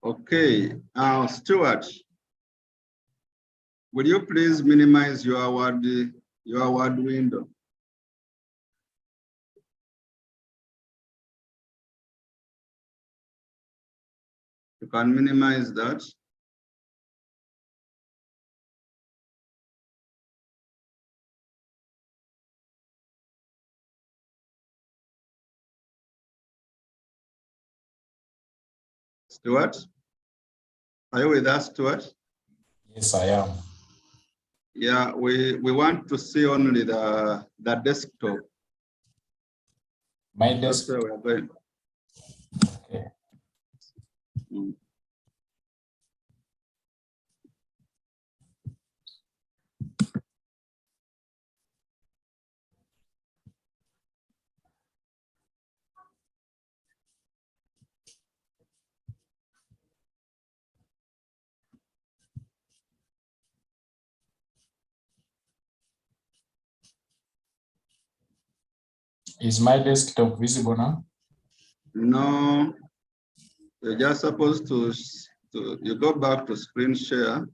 Okay, Stuart, will you please minimize your word window? You can minimize that. Stuart, are you with us, Stuart? Yes, I am. Yeah, we want to see only the desktop. My That's desktop. where we are going. Okay. Is my desktop visible now? No, you're just supposed to you go back to screen share.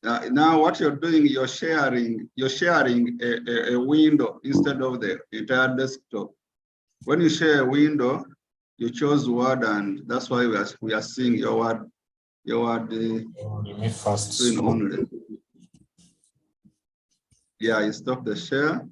Now what you're doing, you're sharing a window instead of the entire desktop. When you share a window, you chose Word, and that's why we are seeing your word Let me first screen stop. only. Yeah, you stop the share.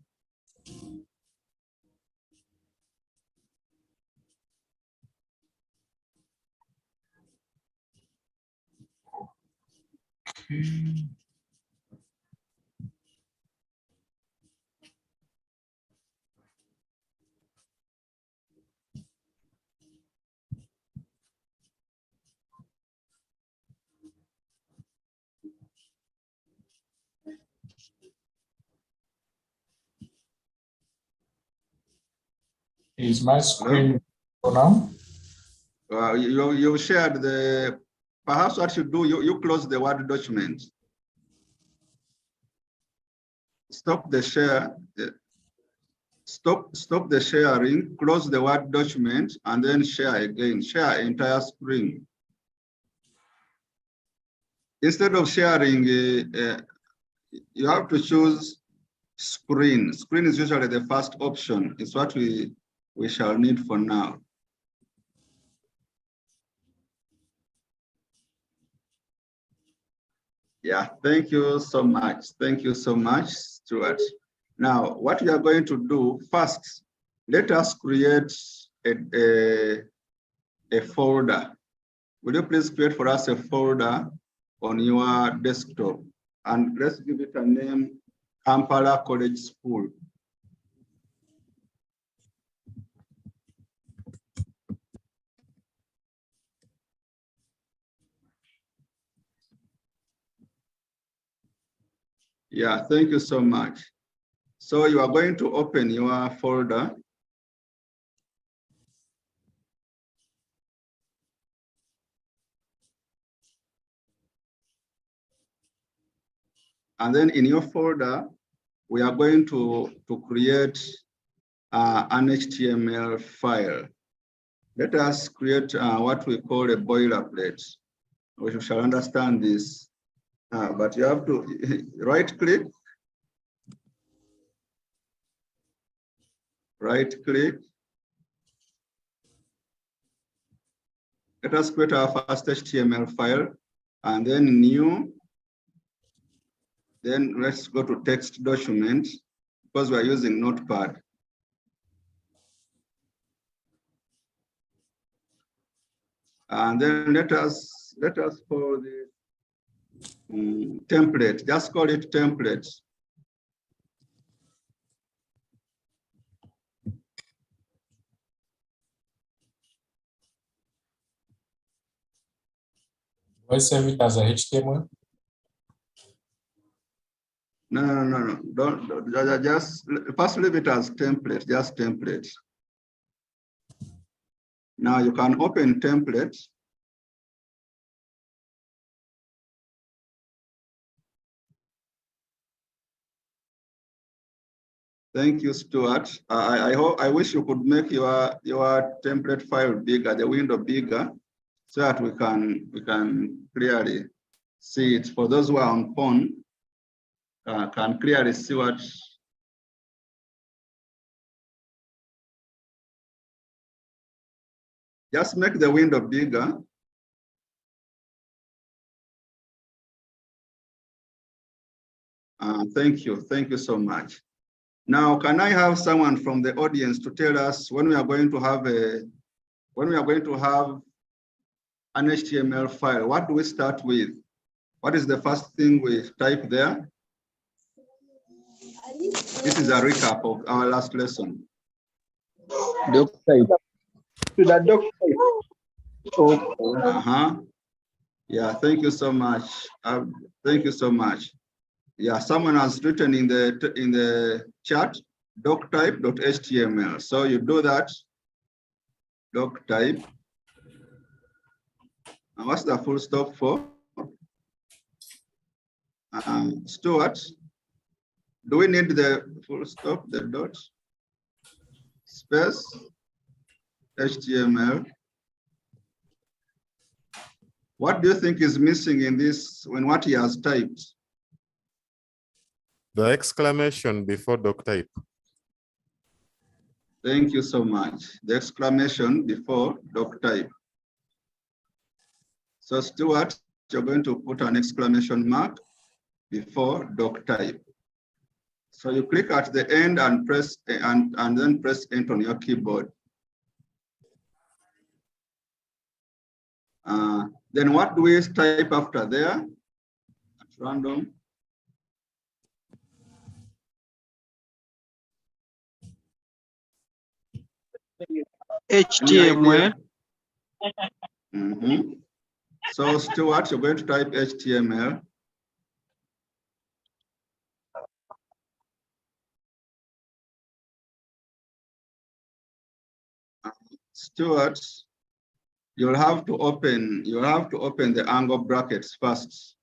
Is my screen now? You shared the, perhaps what you do, you close the Word document. Stop the share, stop the sharing, close the Word document, and then share again, share entire screen. Instead of sharing, you have to choose screen. Screen is usually the first option. It's what we shall need for now. Yeah, thank you so much. Thank you so much, Stuart. Now, what we are going to do first, let us create a folder. Will you please create for us a folder on your desktop? And let's give it a name, Kampala College School. Yeah, thank you so much. So you are going to open your folder. And then in your folder, we are going to create an HTML file. Let us create what we call a boilerplate. We shall understand this, but you have to right click, Let us create our first HTML file, and then new. Then let's go to text document because we are using Notepad. And then let us call this template. Just call it template. Do I save it as a HTML? No. Don't just first leave it as template, just template. Now you can open template. Thank you, Stuart. I wish you could make your template file bigger, the window bigger, so that we can clearly see it. For those who are on phone, can clearly see what. Just make the window bigger. Thank you so much. Now, can I have someone from the audience to tell us when we are going to have an HTML file? What do we start with? What is the first thing we type there? This is a recap of our last lesson. Doc type. To the doc type. Yeah, thank you so much. Thank you so much. Yeah, someone has written in the chat doctype.html. So you do that. Doctype. And what's the full stop for? Stuart, do we need the full stop, the dot, space, HTML? What do you think is missing in this when what he has typed? The exclamation before doc type. Thank you so much. The exclamation before doc type. So Stuart, you're going to put an exclamation mark before doc type. So you click at the end and press and then press enter on your keyboard. Then what do we type after there? At random. HTML. So Stuart, you're going to type HTML. Stuart, you'll have to open the angle brackets first.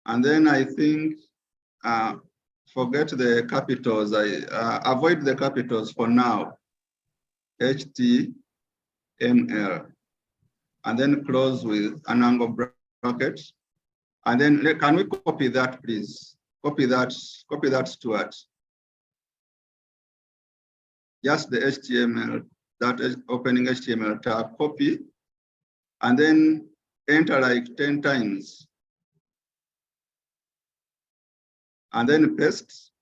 And then I think forget the capitals. Avoid the capitals for now. HTML. And then close with an angle bracket. And then can we copy that, please? Copy that, Stuart. Just the HTML, that is opening HTML tab, copy, and then enter like 10 times. And then paste,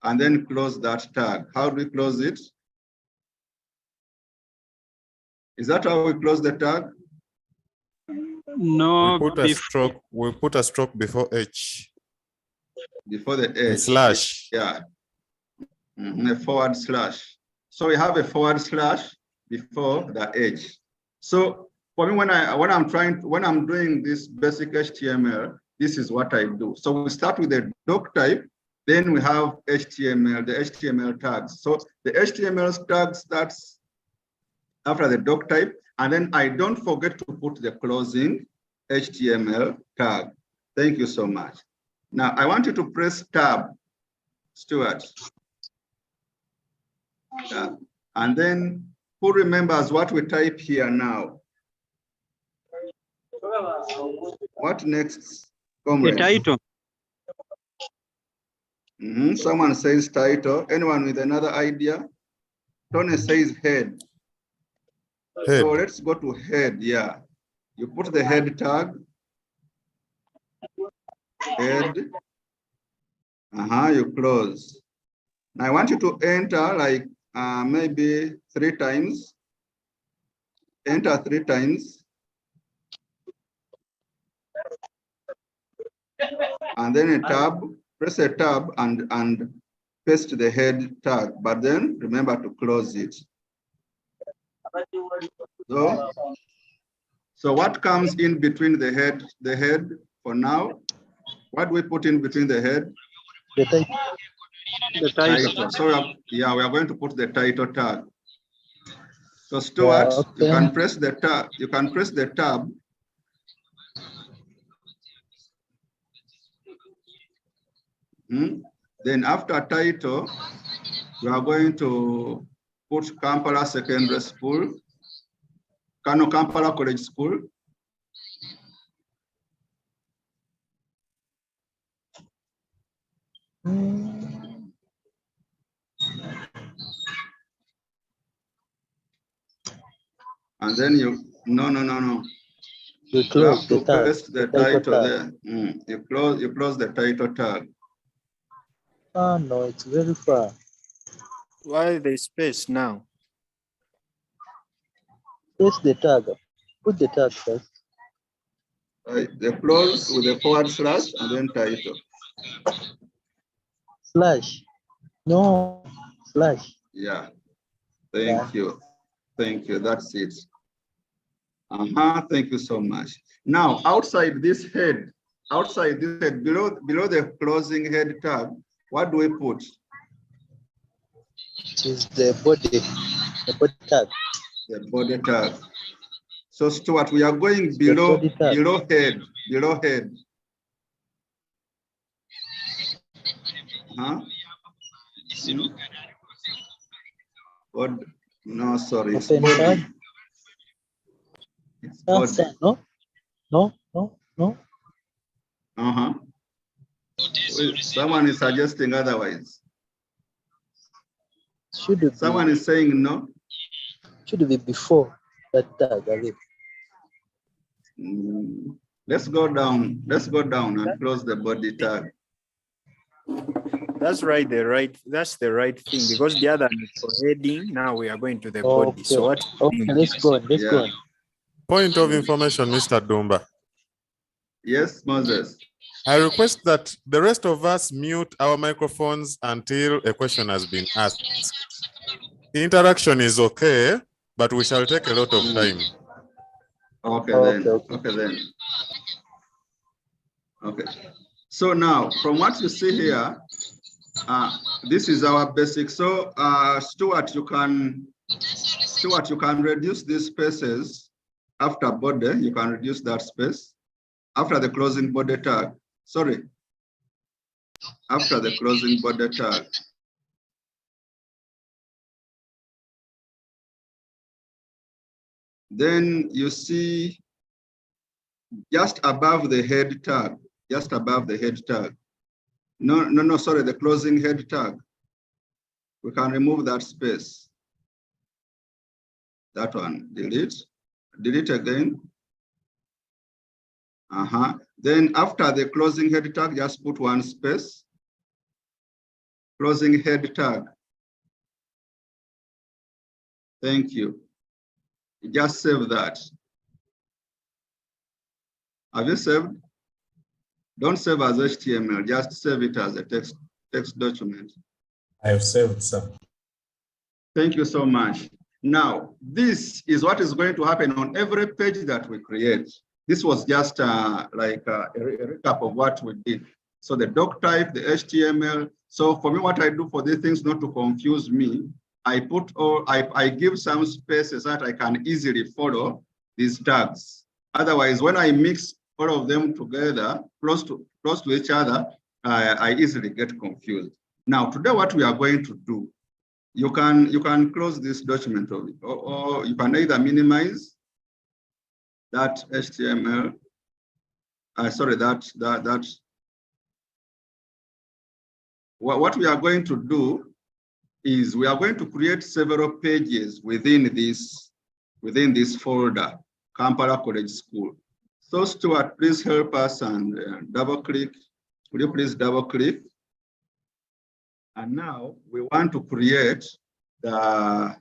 and then close that tag. How do we close it? Is that how we close the tag? No, We put a stroke before H. Before the H. A slash. Yeah. A forward slash. So we have a forward slash before the H. So for me, when I'm doing this basic HTML, this is what I do. So we start with the doc type, then we have HTML, the HTML tags. So the HTML tag starts after the doc type, and then I don't forget to put the closing HTML tag. Thank you so much. Now I want you to press tab, Stuart. And then who remembers what we type here now? What next, comrade? the title. Someone says title. Anyone with another idea? Tony says head. Head. So let's go to head. Yeah, you put the head tag. Head. You close. Now I want you to enter like maybe 3 times. Enter 3 times. And then a tab, press a tab and paste the head tag, but then remember to close it. So what comes in between the head for now? What do we put in between the head? The title. So we are going to put the title tag. So Stuart, you can press the tab. You can press the tab. Then after title, we are going to put Kampala Secondary School. Kano Kampala College School. And then no. You You close have to the tag. paste the title title tag. there. You close the title tag. Oh no, it's very far. Why the space now? Paste the tag. Put the tag first. They close with a forward slash and then title. Slash. No, slash. Yeah. Yeah. Thank you. Thank you. That's it. Thank you so much. Now, outside this head, below the closing head tag, what do we put? It is the body tag. The body tag. So Stuart, we are going below head. What? No, sorry. It's Open body. tag. It's body. No. Someone is suggesting otherwise. Someone is saying no. Should be before that tag. Let's go down. And close the body tag. That's that's the right thing, because the other is for heading. Now we are going to the body. So what? Okay, let's go on. Point of information, Mr. Dumba. Yes, Moses. I request that the rest of us mute our microphones until a question has been asked. Interaction is okay, but we shall take a lot of time. Okay, then. Okay. So now, from what you see here, this is our basic. So, Stuart, you can reduce these spaces after body. You can reduce that space after the closing body tag. Sorry, after the closing body tag. Then you see just above the head tag. No, sorry, the closing head tag. We can remove that space. That one, delete again. Then after the closing head tag, just put one space. Closing head tag. Thank you. Just save that. Have you saved? Don't save as HTML, just save it as a text document. I have saved, sir. Thank you so much. Now, this is what is going to happen on every page that we create. This was just like a recap of what we did. So the doc type, the HTML. So for me, what I do for these things not to confuse me, I give some spaces that I can easily follow these tags. Otherwise, when I mix all of them together, close to each other, I easily get confused. Now, today, what we are going to do, you can close this document, or you can either minimize that HTML. What we are going to do is we are going to create several pages within this folder, Kampala College School. So Stuart, please help us and double click. Would you please double click? And now we want to create the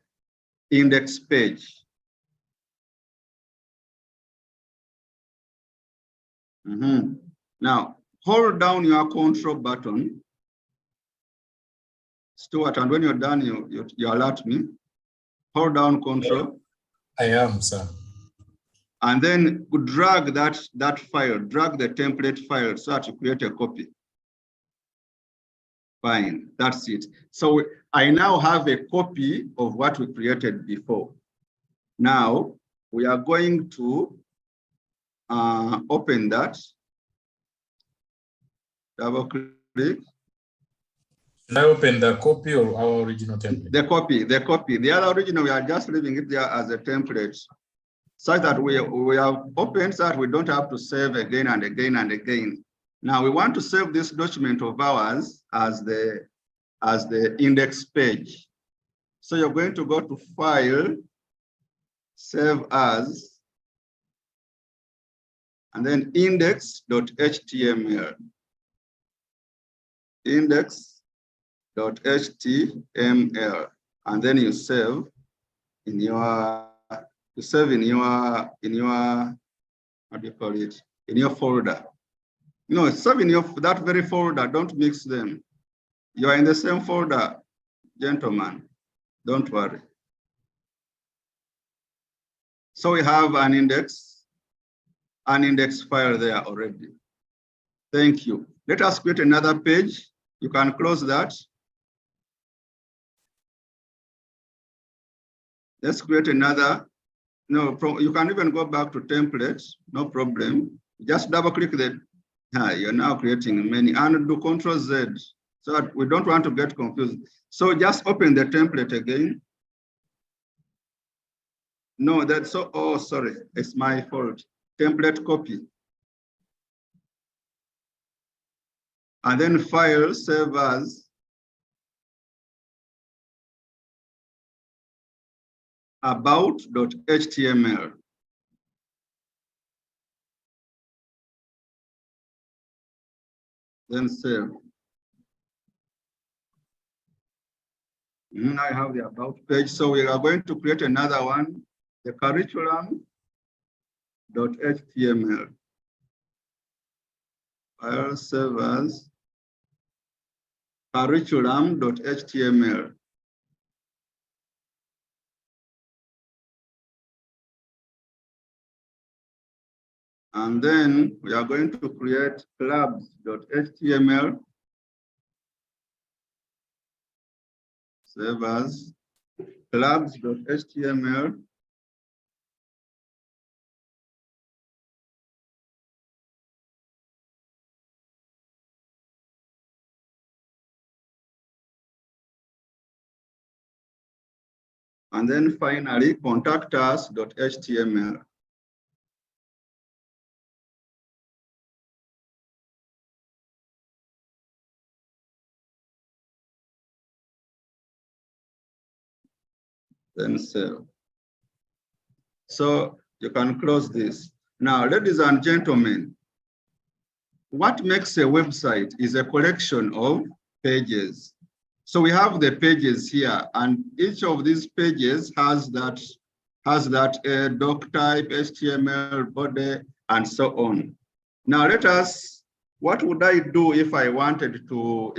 index page. Now, hold down your control button, Stuart, and when you're done, you alert me. Hold down control. I am, sir. And then drag that file, drag the template file so that you create a copy. Fine, that's it. So I now have a copy of what we created before. Now we are going to open that. Double click. Should I open the copy or our original template? The copy. The other original, we are just leaving it there as a template. such that we have opened so that we don't have to save again and again and again. Now we want to save this document of ours as the index page. So you're going to go to File, Save As, and then index.html. Index.html, and then you save in your what do you call it, in your folder. No, save in that very folder. Don't mix them. You are in the same folder, gentlemen. Don't worry. So we have an index file there already. Thank you. Let us create another page. You can close that. Let's create another. No, you can even go back to templates, no problem. Just double click that. You're now creating many, and do Control Z so that we don't want to get confused. So just open the template again. No, that's so, oh, sorry, it's my fault. Template copy. And then File, Save As. About.html. Then save. Now I have the about page. So we are going to create another one, the curriculum.html. File, save as curriculum.html. And then we are going to create clubs.html. Save as clubs.html. And then finally, contactus.html. Then save. So you can close this. Now, ladies and gentlemen, what makes a website is a collection of pages. So we have the pages here, and each of these pages has that doc type, HTML, body, and so on. Now let us, what would I do if I wanted to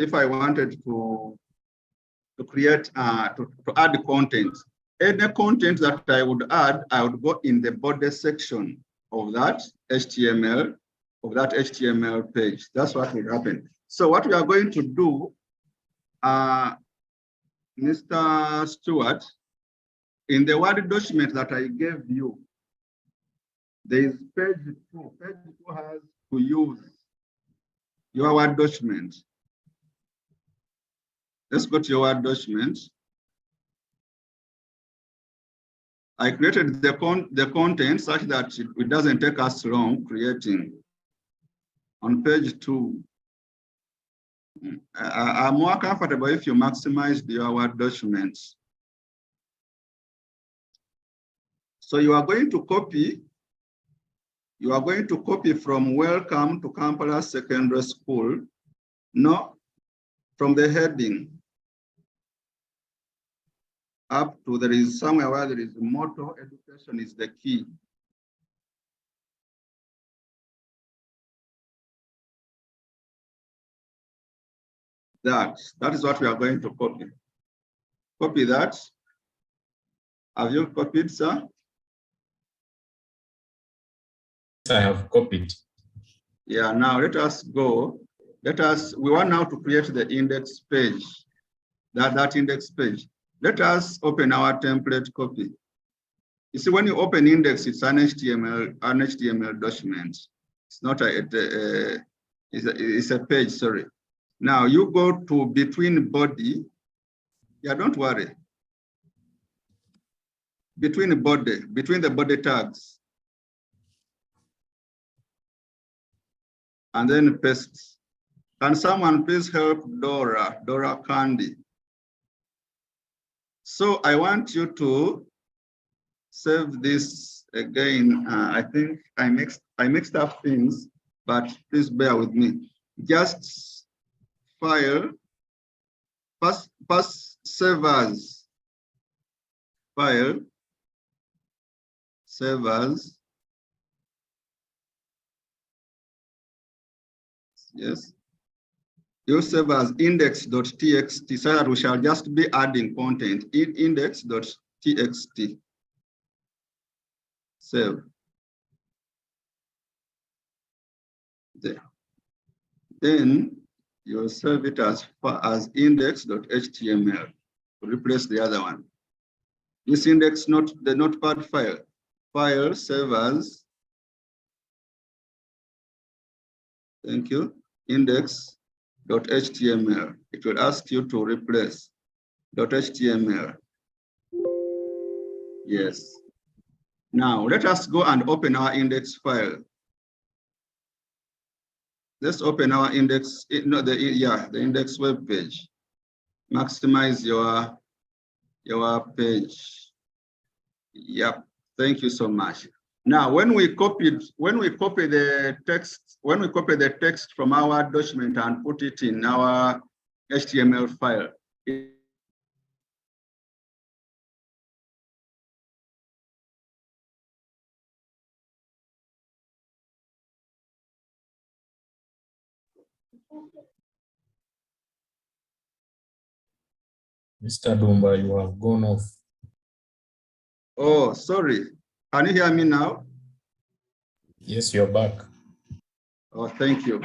create to add content? Any content that I would add, I would go in the body section of that HTML page. That's what will happen. So what we are going to do, Mr. Stewart, in the Word document that I gave you, there is page 2. Page 2 has to use your Word document. Let's go to your Word document. I created the content such that it doesn't take us long creating. On page 2, I'm more comfortable if you maximize your Word documents. So you are going to copy from Welcome to Kampala Secondary School, no, from the heading up to, there is somewhere where there is motto, education is the key. That is what we are going to copy. Copy that. Have you copied, sir? I have copied. Yeah, now let us go. We want now to create the index page, that index page. Let us open our template copy. You see, when you open index, it's an HTML document. It's not it's a page, sorry. Now you go to between body. Yeah, don't worry. Between the body tags. and then paste. Can someone please help Dora Candy? So I want you to save this again. I think I mixed up things, but please bear with me. Just file, pass save as, file, save as, yes. You save as index.txt so that we shall just be adding content in index.txt. Save. There. Then you'll save it as index.html to replace the other one. This index, not the notepad file. File, save as, thank you, index.html. It will ask you to replace .html. Yes. Now let us go and open our index file. Let's open our index, the index web page. Maximize your page. Yep. Thank you so much. Now, when we copy the text from our document and put it in our HTML file, Mr. Dumba, you have gone off. oh, sorry. Can you hear me now? Yes, you're back. Oh, thank you.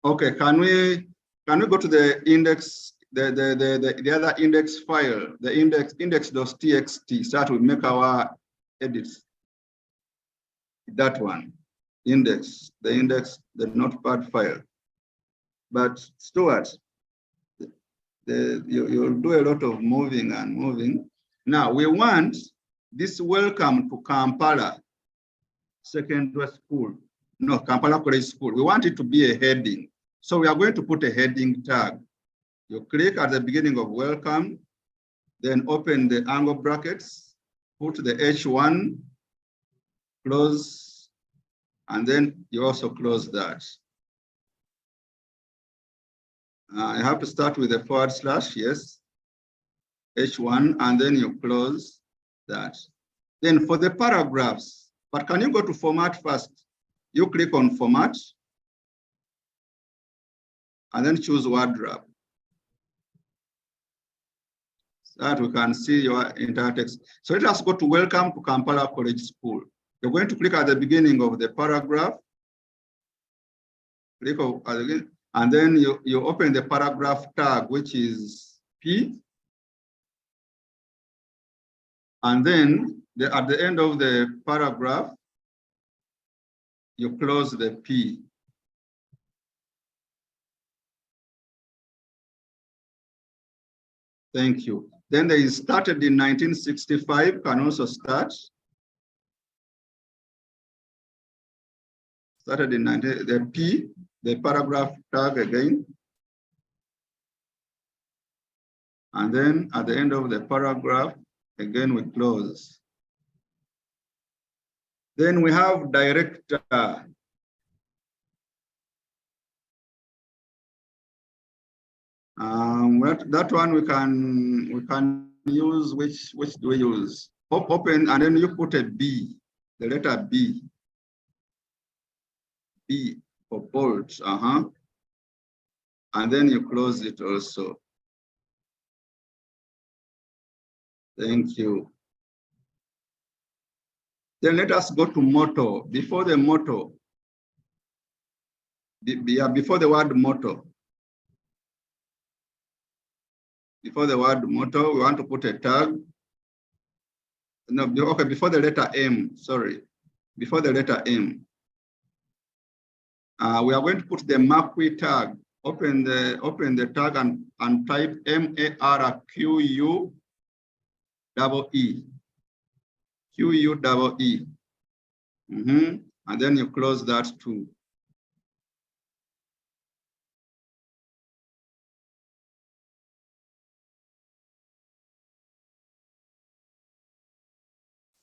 Okay, can we go to the index, the other index file, the index.txt, so that we make our edits. That one, the notepad file. But Stuart, you'll do a lot of moving and moving. Now we want this welcome to Kampala Secondary School. No, Kampala College School. We want it to be a heading. So we are going to put a heading tag. You click at the beginning of welcome, then open the angle brackets, put the H1, close, and then you also close that. You have to start with a /, yes, H1, and then you close that. Then for the paragraphs, but can you go to format first? You click on format, and then choose word wrap, so that we can see your entire text. So let us go to welcome to Kampala College School. You're going to click at the beginning of the paragraph, click again, and then you open the paragraph tag, which is P. And then at the end of the paragraph, you close the P. Thank you. Then they started in 1965, can also start. Started in the P, the paragraph tag again. And then at the end of the paragraph, again, we close. Then we have director. That one we can use, which do we use? Open, and then you put a B, the letter B. B for bold, and then you close it also. Thank you. Then let us go to motto. Before the motto, before the word motto. Before the word motto, we want to put a tag. No, okay, before the letter M, sorry. Before the letter M. We are going to put the Marquee tag. Open the tag and type MARQUEE. QUEE. And then you close that too.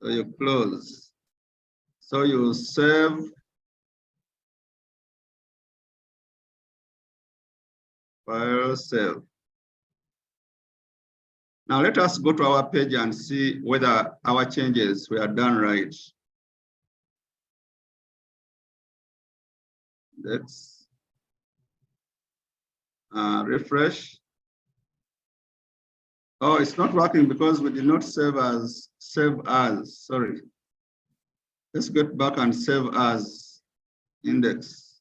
So you close. So you save. File save. Now let us go to our page and see whether our changes were done right. Let's refresh. Oh, it's not working because we did not save as, sorry. Let's get back and save as index.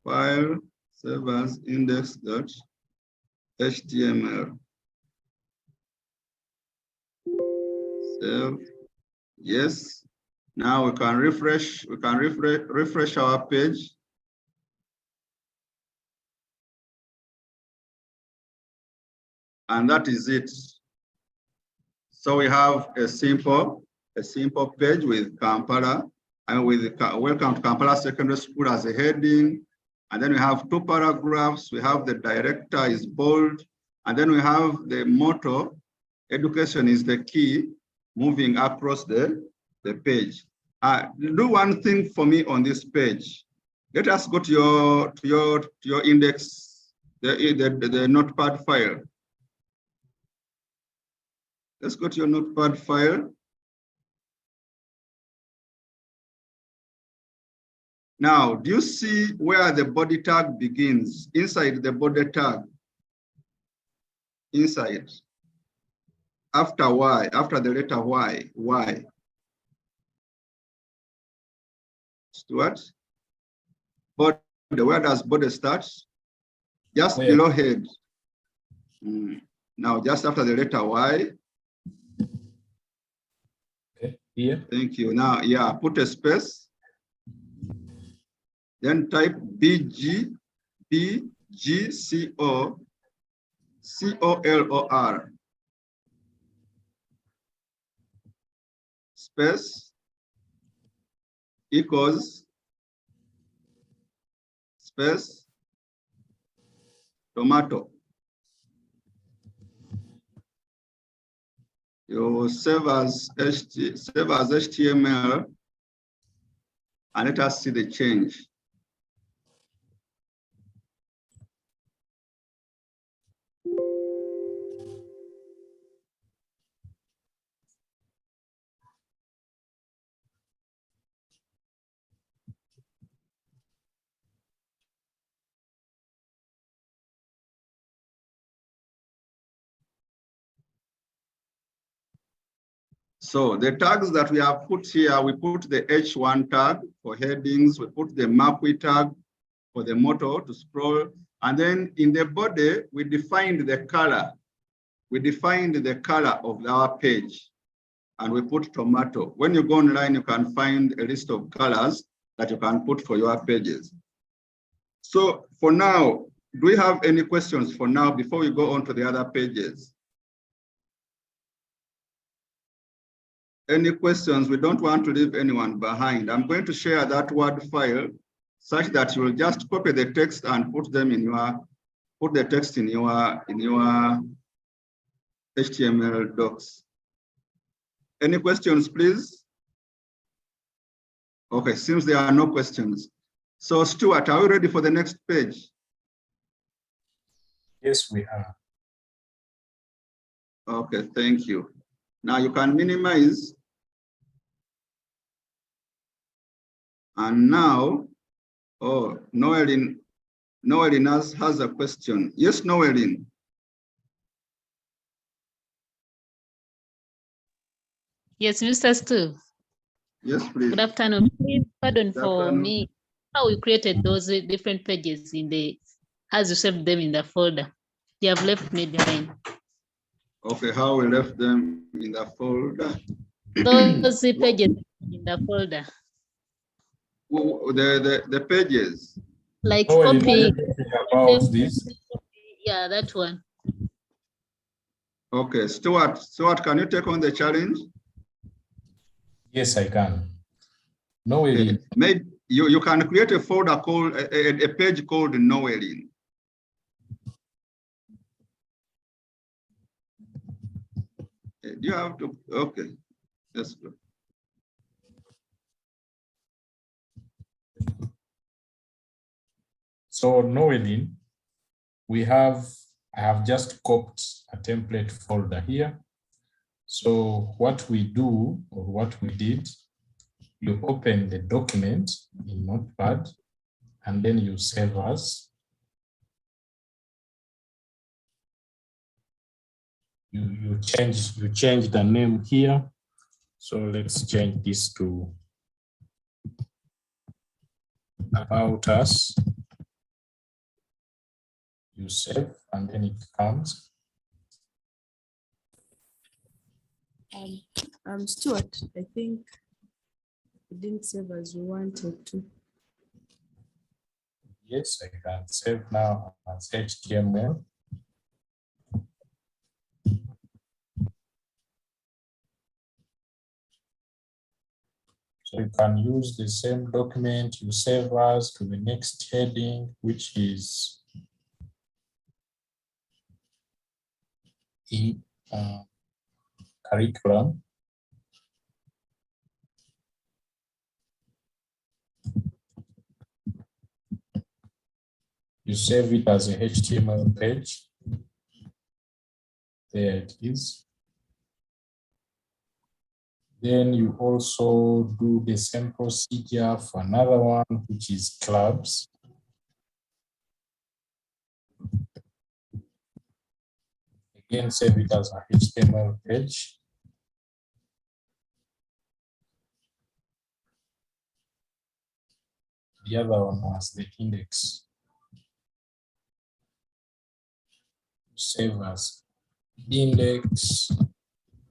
File, save as index.html. Save, yes. Now we can refresh our page. And that is it. So we have a simple page with Kampala and with welcome to Kampala Secondary School as a heading. And then we have 2 paragraphs. We have the director is bold. And then we have the motto, education is the key, moving across the page. Do one thing for me on this page. Let us go to your index, the notepad file. Let's go to your notepad file. Now, do you see where the body tag begins? Inside the body tag. Inside. After Y, after the letter Y, Y. Stuart? Body, where does body start? Just below head. Now, just after the letter Y. Okay, here. Thank you. Now, yeah, put a space. Then type BG, BGCO, COLOR. Space equals space tomato. You save as HTML and let us see the change. So the tags that we have put here, we put the H1 tag for headings, we put the MAPI tag for the motto to scroll, and then in the body, we defined the color. We defined the color of our page, and we put tomato. When you go online, you can find a list of colors that you can put for your pages. So for now, do we have any questions for now before we go on to the other pages? Any questions? We don't want to leave anyone behind. I'm going to share that Word file such that you will just copy the text and put them in your, put the text in your HTML docs. Any questions, please? Okay, seems there are no questions. So Stuart, are we ready for the next page? Yes, we are. Okay, thank you. Now you can minimize. And now, oh, Noeline has a question. Yes, Noeline. Yes, Mr. Stu. Yes, please. Good afternoon. Please pardon for me. How we created those different pages in the, as you saved them in the folder. You have left me behind. Okay, how we left them in the folder? Those pages in the folder. The pages. Like Oh, copy. about this. Yeah, that one. Okay, Stuart, can you take on the challenge? Yes, I can. Noeline. Maybe you can create a folder called a page called Noeline. Do you have to? Okay. Yes. Go. So Noeline, I have just copied a template folder here. So what we do, or what we did, you open the document in Notepad, and then you save as. You change the name here. So let's change this to About Us. You save, and then it comes. Stuart, I think it didn't save as we wanted to. Yes, I can save now as HTML. So you can use the same document, you save as to the next heading, which is the curriculum. You save it as a HTML page. There it is. Then you also do the same procedure for another one, which is clubs. Again, save it as a HTML page. The other one was the index. Save as index.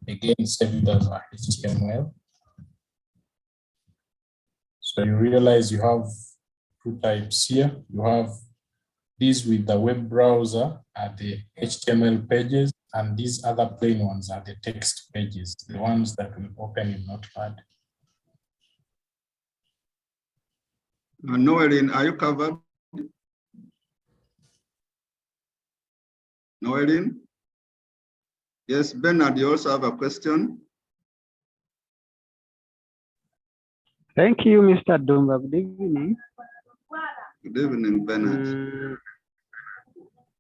Again, save it as a HTML. So you realize you have two types here. You have these with the web browser are the HTML pages, and these other plain ones are the text pages, the ones that will open in Notepad. Noeline, are you covered? Noeline? Yes, Bernard, you also have a question? Thank you, Mr. Dumba. Good evening. Good evening, Bernard.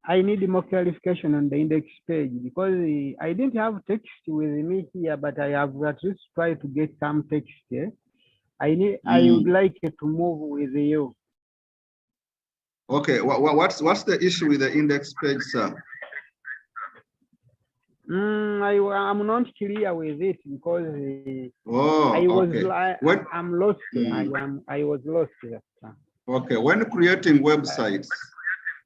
I need more clarification on the index page because I didn't have text with me here, but I have at least tried to get some text here. I would like to move with you. Okay, what's the issue with the index page, sir? I'm not clear with it because I'm lost. I was lost here. Okay, when creating websites,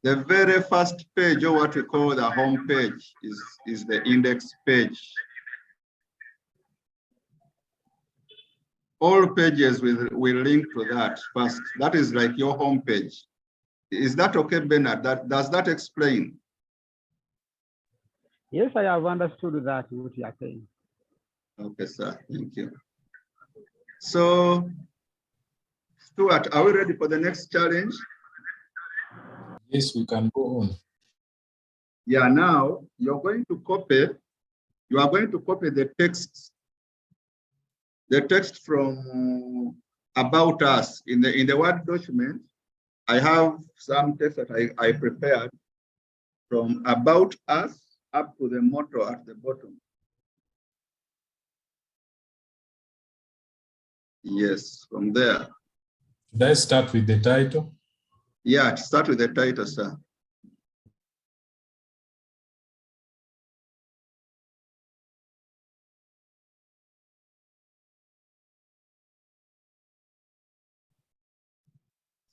the very first page, or what we call the home page, is the index page. All pages will link to that first. That is like your home page. Is that okay, Bernard? Does that explain? Yes, I have understood that, what you are saying. Okay, sir. Thank you. So, Stuart, are we ready for the next challenge? Yes, we can go on. Yeah, now you're going to copy. You are going to copy the text from About Us in the Word document. I have some text that I prepared from About Us up to the motto at the bottom. Yes, from there. Should I start with the title? Yeah, start with the title, sir.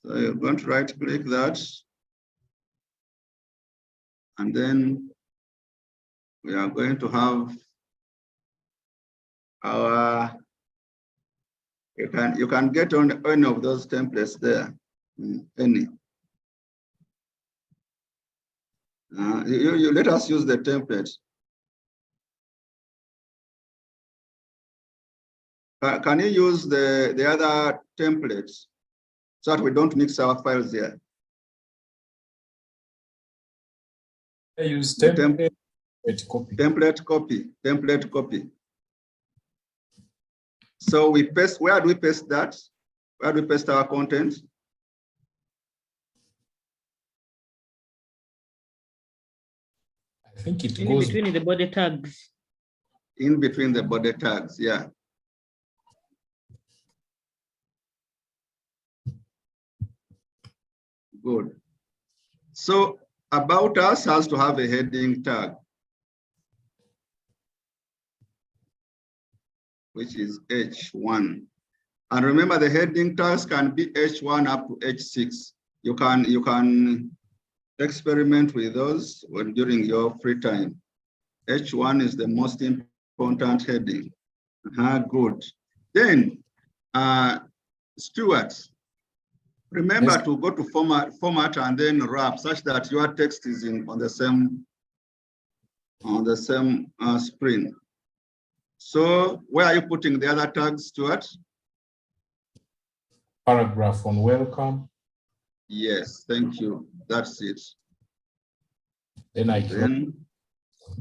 So you're going to right click that. And then we are going to have our, you can get on any of those templates there, any. You let us use the template. Can you use the other templates so that we don't mix our files here? I use template. Template copy. So we paste, where do we paste that? Where do we paste our content? I think it In goes between the body tags. In between the body tags, yeah. Good. So about us has to have a heading tag, which is H1. And remember, the heading tags can be H1 up to H6. You can experiment with those during your free time. H1 is the most important heading. Good. Then, Stuart, remember to go to format and then wrap such that your text is on the same screen. So where are you putting the other tags, Stuart? Paragraph on welcome. Yes, thank you. That's it. Then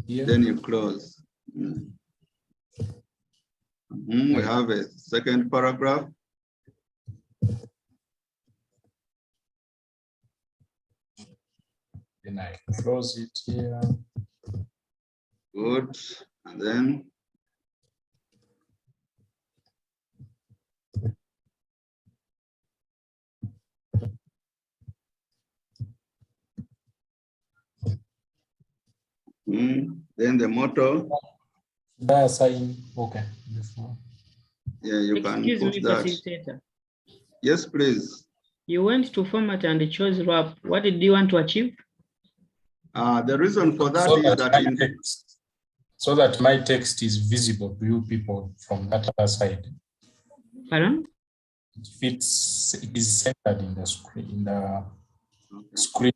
then you close. We have a second paragraph. Then I close it here. Good. And then then the motto. Sign. Okay. Before. Yeah, you can put that. Facilitator. Yes, please. You went to format and chose wrap. What did you want to achieve? The reason for that is that so that my text is visible to you people from that other side. Pardon? It is centered in the screen.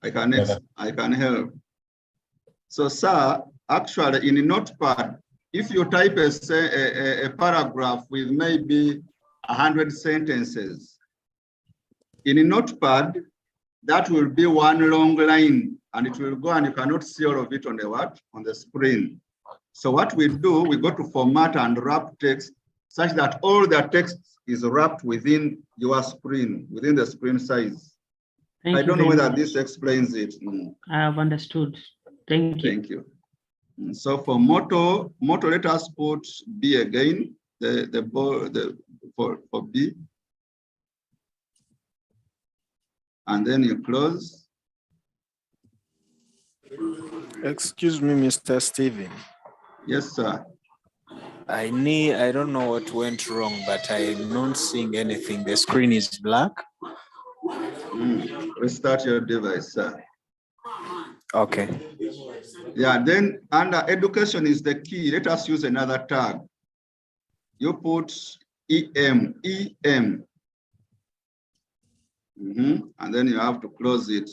I can help. So, sir, actually, in a notepad, if you type a paragraph with maybe 100 sentences, in a notepad, that will be one long line, and it will go, and you cannot see all of it on the screen. So what we do, we go to format and wrap text such that all the text is wrapped within your screen, within the screen size. I don't know whether this explains it. I have understood. Thank you. Thank you. So for motto, let us put B again, for B. And then you close. Excuse me, Mr. Steven. Yes, sir. I don't know what went wrong, but I'm not seeing anything. The screen is black. Restart your device, sir. Okay. Yeah, then under education is the key. Let us use another tag. You put EM. And then you have to close it.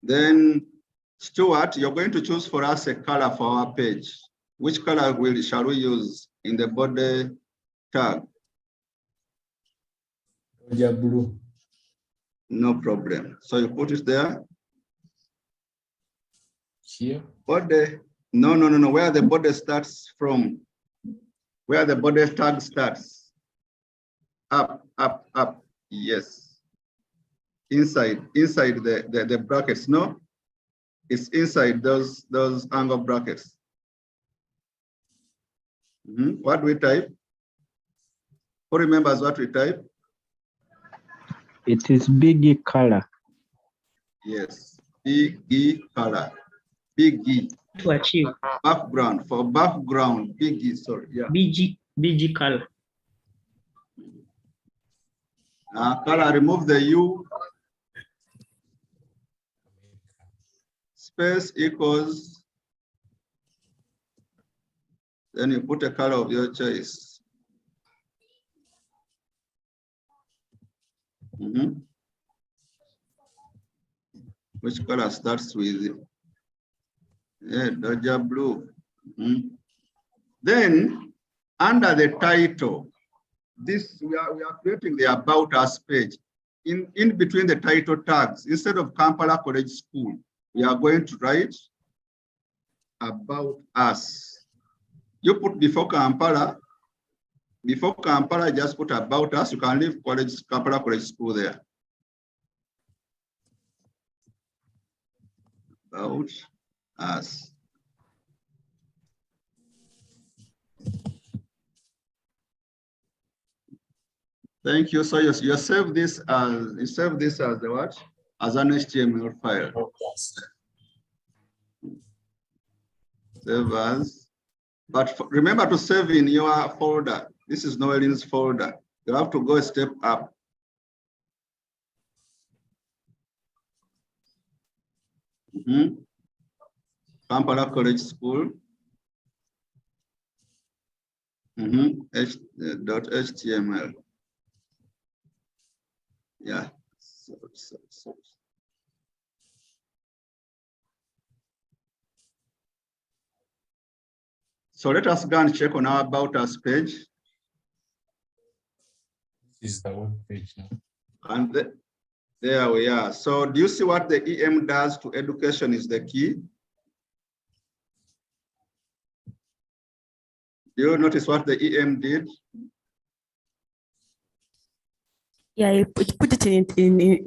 Then, Stuart, you're going to choose for us a color for our page. Which color shall we use in the body tag? Blue. No problem. So you put it there. Here. Body. No. Where the body starts from. Where the body tag starts. Up. Yes. Inside the brackets. No, it's inside those angle brackets. What do we type? Who remembers what we type? It is big color. Yes, big E color. Big E. To achieve. Background, for background, big E, sorry. Yeah. BG color. Color, remove the U. Space equals. Then you put a color of your choice. Which color starts with? Yeah, Dodger blue. Then under the title, this, we are creating the About Us page. In between the title tags, instead of Kampala College School, we are going to write About Us. You put before Kampala, just put About Us. You can leave Kampala College School there. About Us. Thank you. So you save this as the what? As an HTML file. Save as. But remember to save in your folder. This is Noelin's folder. You have to go a step up. Kampala College School. .html. Yeah. So let us go and check on our About Us page. This is the web page now. And there we are. So do you see what the EM does to education is the key? Do you notice what the EM did? Yeah, you put it in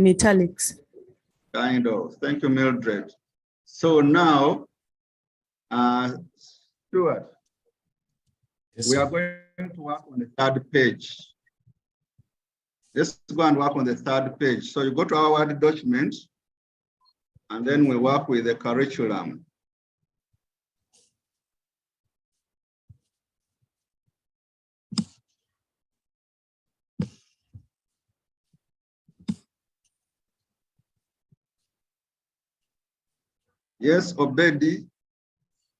italics. Kind of. Thank you, Mildred. So now, Stuart, Yes, we are sir. going to work on the third page. Let's go and work on the third page. So you go to our Word document, and then we work with the curriculum. Yes, Obedi.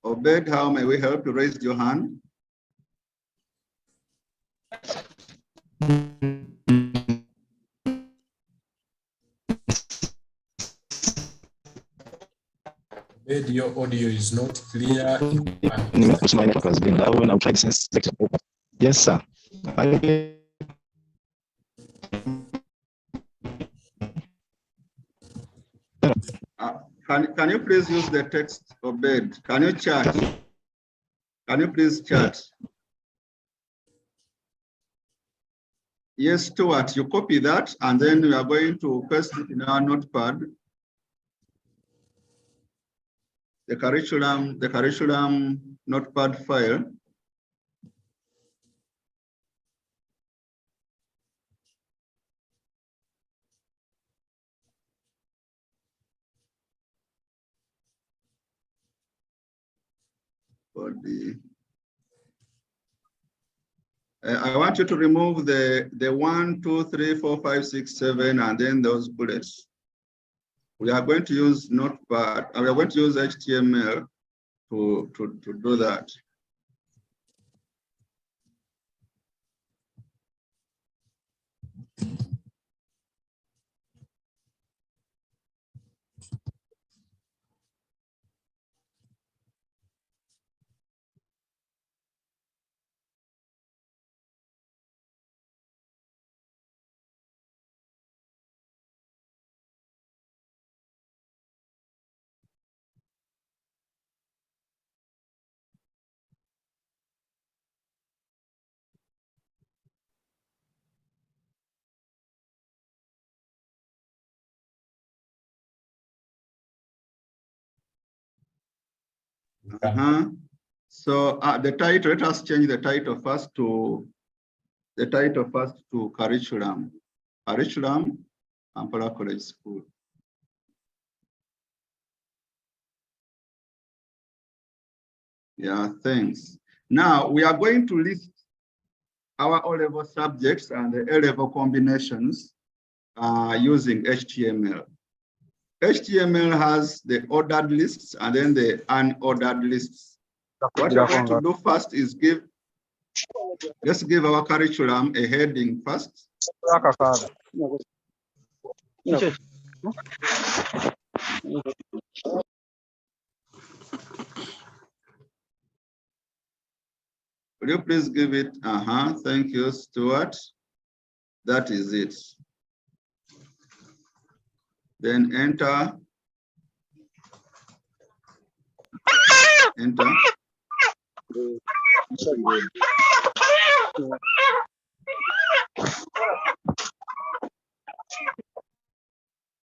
Obed, how may we help you? Raise your hand. Ed, your audio is not clear. My network has been down. I'll try this lecture. Yes, sir. Can you please use the text, Obed? Can you chat? Can you please chat? Yes, Stuart, you copy that, and then we are going to paste it in our notepad. The curriculum notepad file. For the, I want you to remove the 1, 2, 3, 4, 5, 6, 7, and then those bullets. We are going to use Notepad. We are going to use HTML to do that. So the title, let us change the title first to curriculum. Curriculum, Kampala College School. Yeah, thanks. Now we are going to list our O-level subjects and the A-level combinations using HTML. HTML has the ordered lists and then the unordered lists. What we're going to do first is let's give our curriculum a heading first. Will you please give it? Thank you, Stuart. That is it. Then enter. Enter.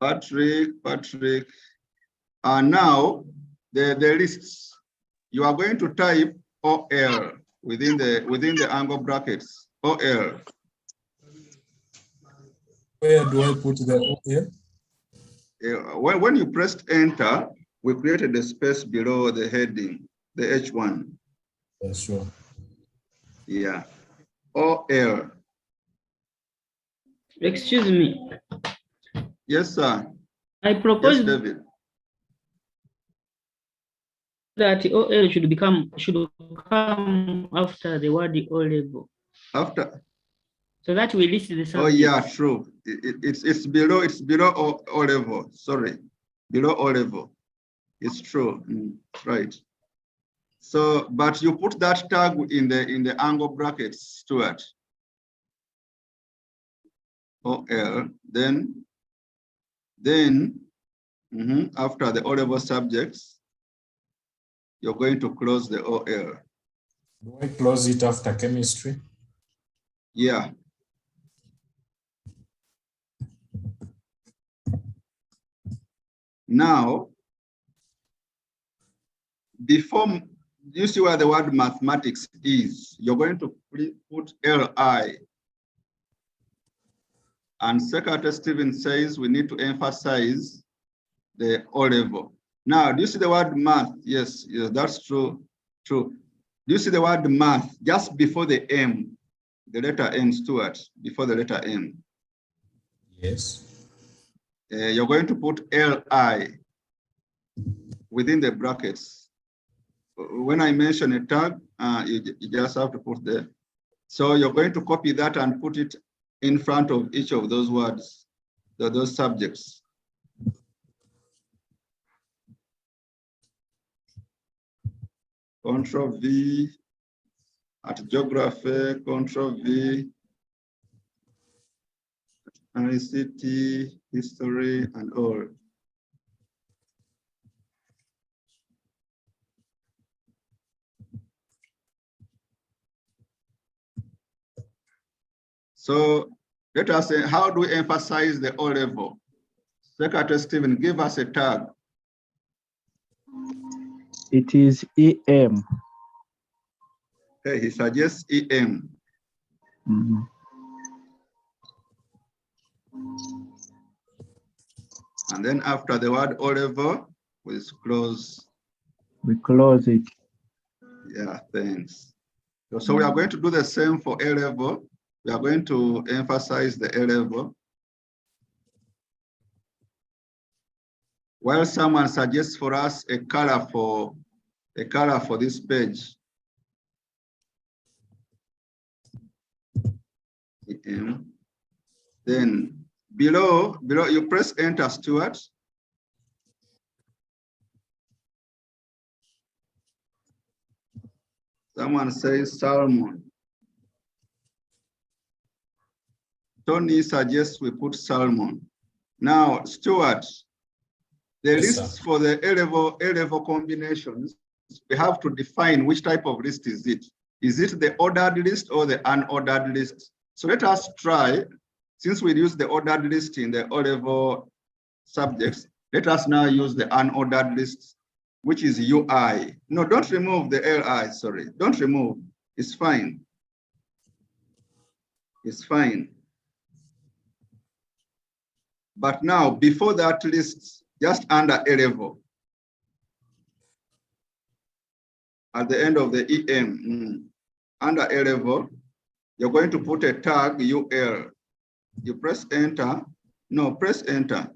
Patrick. Now the lists. You are going to type OL within the angle brackets. OL. Where do I put the OL? When you pressed enter, we created a space below the heading, the H1. Yeah, sure. Yeah. OL. Excuse me. Yes, sir. I propose Yes, David. that OL should come after the word O level. After. So that we list the subject. Oh yeah, true. It's below O level. Sorry, below O level. It's true. Right. So, but you put that tag in the angle brackets, Stuart. OL. Then after the O level subjects, you're going to close the OL. Do I close it after chemistry? Yeah. Now, before you see where the word mathematics is, you're going to put LI. And Secretary Stevens says we need to emphasize the O level. Now, do you see the word math? Yes, that's true. True. Do you see the word math just before the M, the letter M, Stuart, before the letter M? Yes. You're going to put LI within the brackets. When I mention a tag, you just have to put there. So you're going to copy that and put it in front of each of those words, those subjects. Control V at geography, Control V, ICT, history, and all. So let us say, how do we emphasize the O level? Secretary Stephen, give us a tag. It is EM. Okay, he suggests EM. Mm-hmm. And then after the word O level, we close. We close it. Yeah, thanks. So we are going to do the same for A level. We are going to emphasize the A level. While someone suggests for us a color for this page. Then below you press enter, Stuart. Someone says salmon. Tony suggests we put salmon. Now, Stuart, the lists for the A level combinations, we have to define which type of list is it. Is it the ordered list or the unordered list? So let us try, since we use the ordered list in the O level subjects, let us now use the unordered list, which is UI. No, don't remove the LI, sorry. Don't remove, it's fine. It's fine. But now, before that list, just under A level, at the end of the EM, under A level, you're going to put a tag UL. You press enter. No, press enter.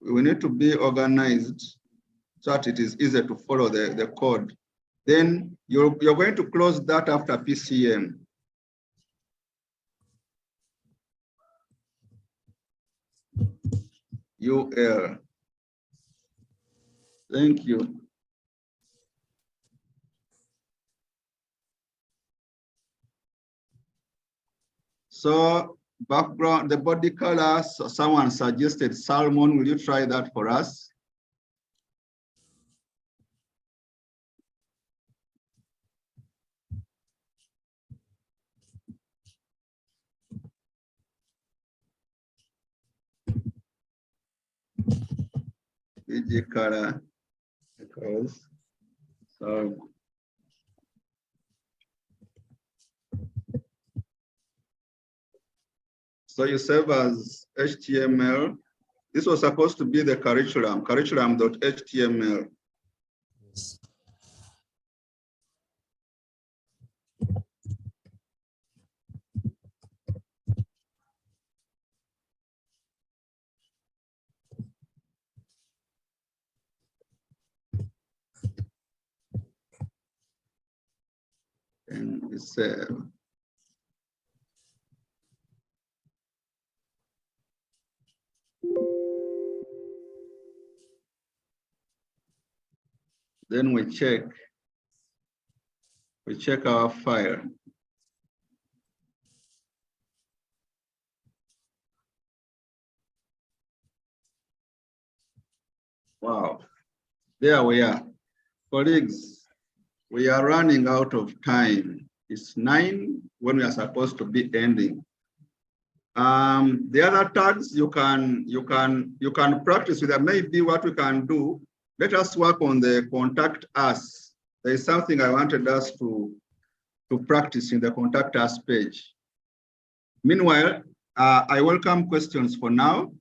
We need to be organized so that it is easier to follow the code. Then you're going to close that after PCM. UL. Thank you. So background, the body color, so someone suggested salmon. Will you try that for us? BG color, because so you save as HTML. This was supposed to be the curriculum.html. And we save. Then we check our file. Wow, there we are. Colleagues, we are running out of time. It's 9 when we are supposed to be ending. The other tags you can practice with. Maybe what we can do, let us work on the contact us. There is something I wanted us to practice in the contact us page. Meanwhile, I welcome questions for now.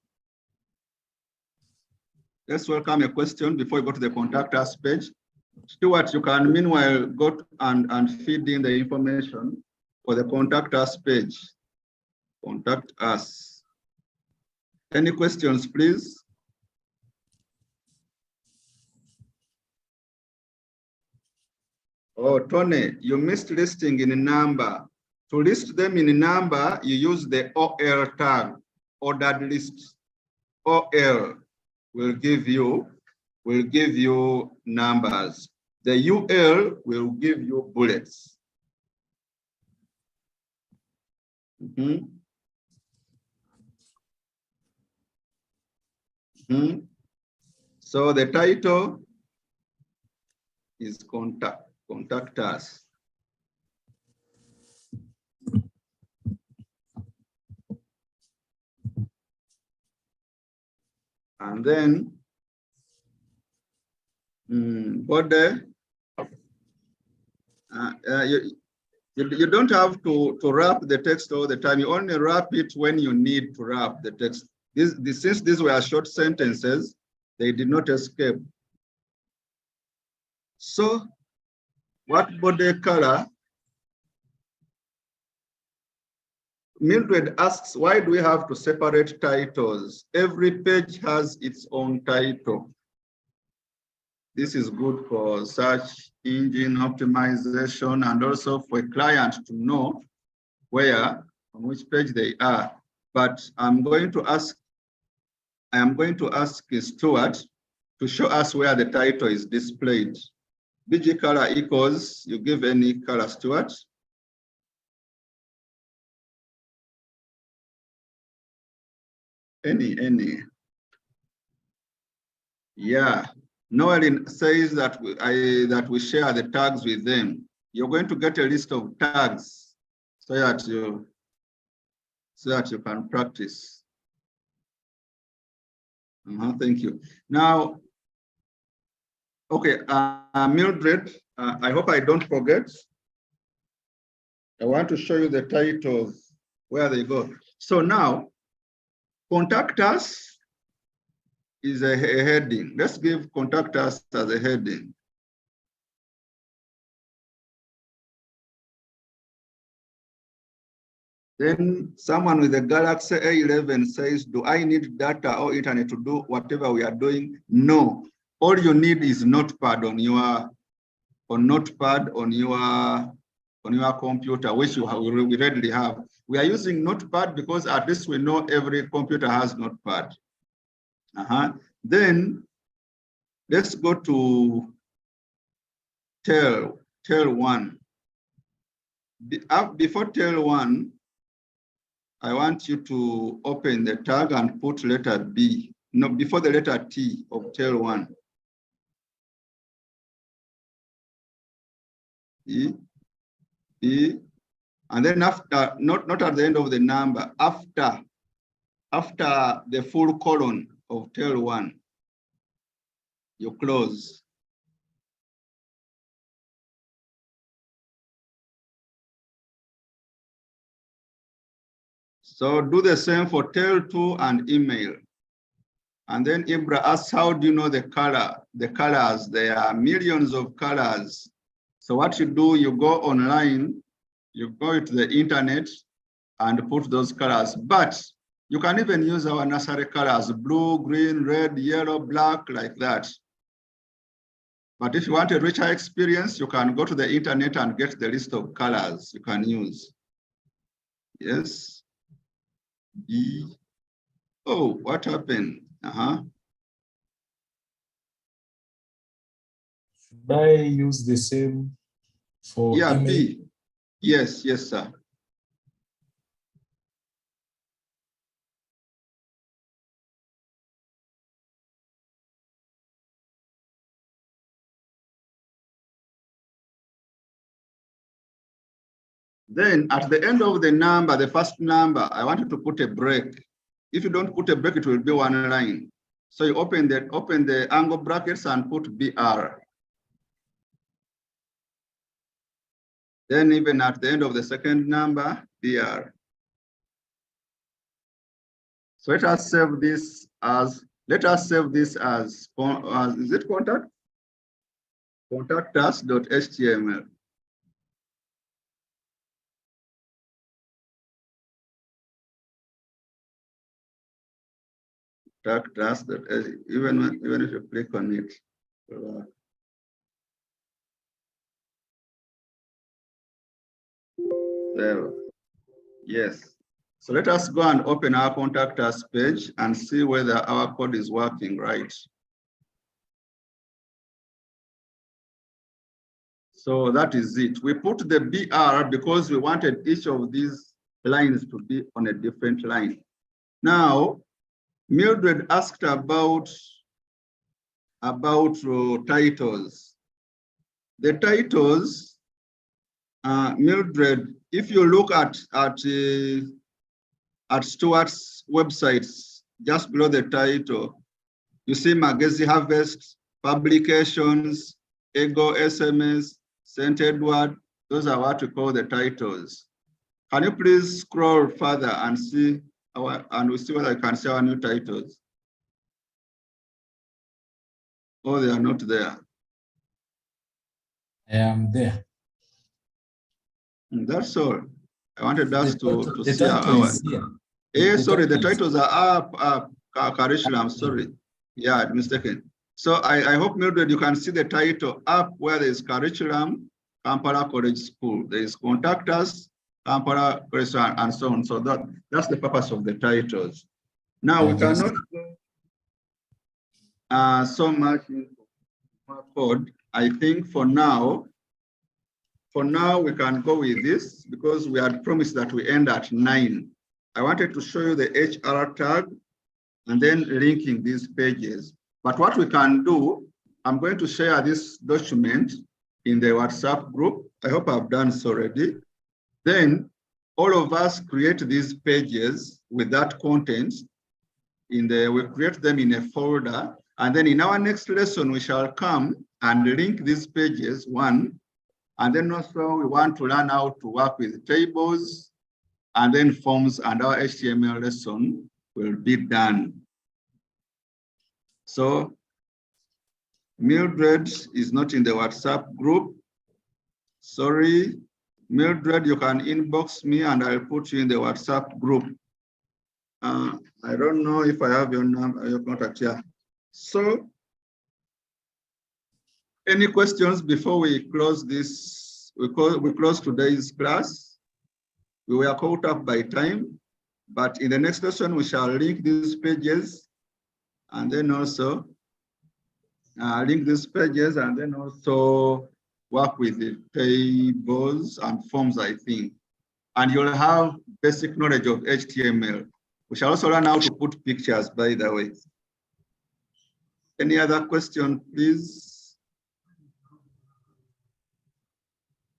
Let's welcome a question before we go to the contact us page. Stuart, you can meanwhile go and feed in the information for the contact us page. Contact us. Any questions, please? Oh, Tony, you missed listing in a number. To list them in a number, you use the OL tag, ordered list. OL will give you numbers. The UL will give you bullets. So the title is contact us. And then body, you don't have to wrap the text all the time. You only wrap it when you need to wrap the text. Since these were short sentences, they did not escape. So what body color? Mildred asks, why do we have to separate titles? Every page has its own title. This is good for search engine optimization and also for a client to know on which page they are. But I am going to ask Stuart to show us where the title is displayed. BG color equals, you give any color, Stuart. Any. Yeah. Noelin says that we share the tags with them. You're going to get a list of tags so that you can practice. Thank you. Now, okay, Mildred, I hope I don't forget. I want to show you the titles, where they go. So now, contact us is a heading. Let's give contact us as a heading. Then someone with a Galaxy A11 says, do I need data or internet to do whatever we are doing? No. All you need is Notepad on your computer, which we readily have. We are using Notepad because at least we know every computer has Notepad. Then let's go to tail one. Before tail one, I want you to open the tag and put letter B, no, before the letter T of tail 1. E, E, and then after, not at the end of the number, after the full colon of tail 1, you close. So do the same for tail 2 and email. And then Ibra asks, how do you know the color? The colors, there are millions of colors. So what you do, you go online, you go to the internet and put those colors. But you can even use our nursery colors, blue, green, red, yellow, black, like that. But if you want a richer experience, you can go to the internet and get the list of colors you can use. Yes. E. Oh, what happened? Should I use the same for email? B. Yes, sir. Then at the end of the number, the first number, I want you to put a break. If you don't put a break, it will be one line. So you open the angle brackets and put BR. Then even at the end of the second number, BR. So let us save this as, is it contact? Contact us.html. Contact us, even if you click on it. There. Yes. So let us go and open our contact us page and see whether our code is working right. So that is it. We put the BR because we wanted each of these lines to be on a different line. Now, Mildred asked about titles. The titles, Mildred, if you look at Stuart's websites, just below the title, you see Magazine Harvest, Publications, Ego, SMS, St. Edward. Those are what we call the titles. Can you please scroll further and see we'll see whether I can see our new titles. Oh, they are not there. I am there. That's all. I wanted us to the see title our. is here. Sorry, the titles are up. Curriculum, sorry. Yeah, I'm mistaken. So I hope, Mildred, you can see the title up where there is curriculum, Kampala College School. There is contact us, Kampala College, and so on. So that's the purpose of the titles. Now we cannot go so much into code. I think for now we can go with this because we had promised that we end at 9. I wanted to show you the HR tag and then linking these pages. But what we can do, I'm going to share this document in the WhatsApp group. I hope I've done so already. Then all of us create these pages with that content. We create them in a folder. And then in our next lesson, we shall come and link these pages, one. And then also we want to learn how to work with tables and then forms, and our HTML lesson will be done. So Mildred is not in the WhatsApp group. Sorry, Mildred, you can inbox me and I'll put you in the WhatsApp group. I don't know if I have your number, your contact here. So, any questions before we close this? We close today's class. We were caught up by time, but in the next lesson, we shall link these pages and then also link these pages and then also work with the tables and forms, I think. and you'll have basic knowledge of HTML. We shall also learn how to put pictures, by the way. Any other question, please?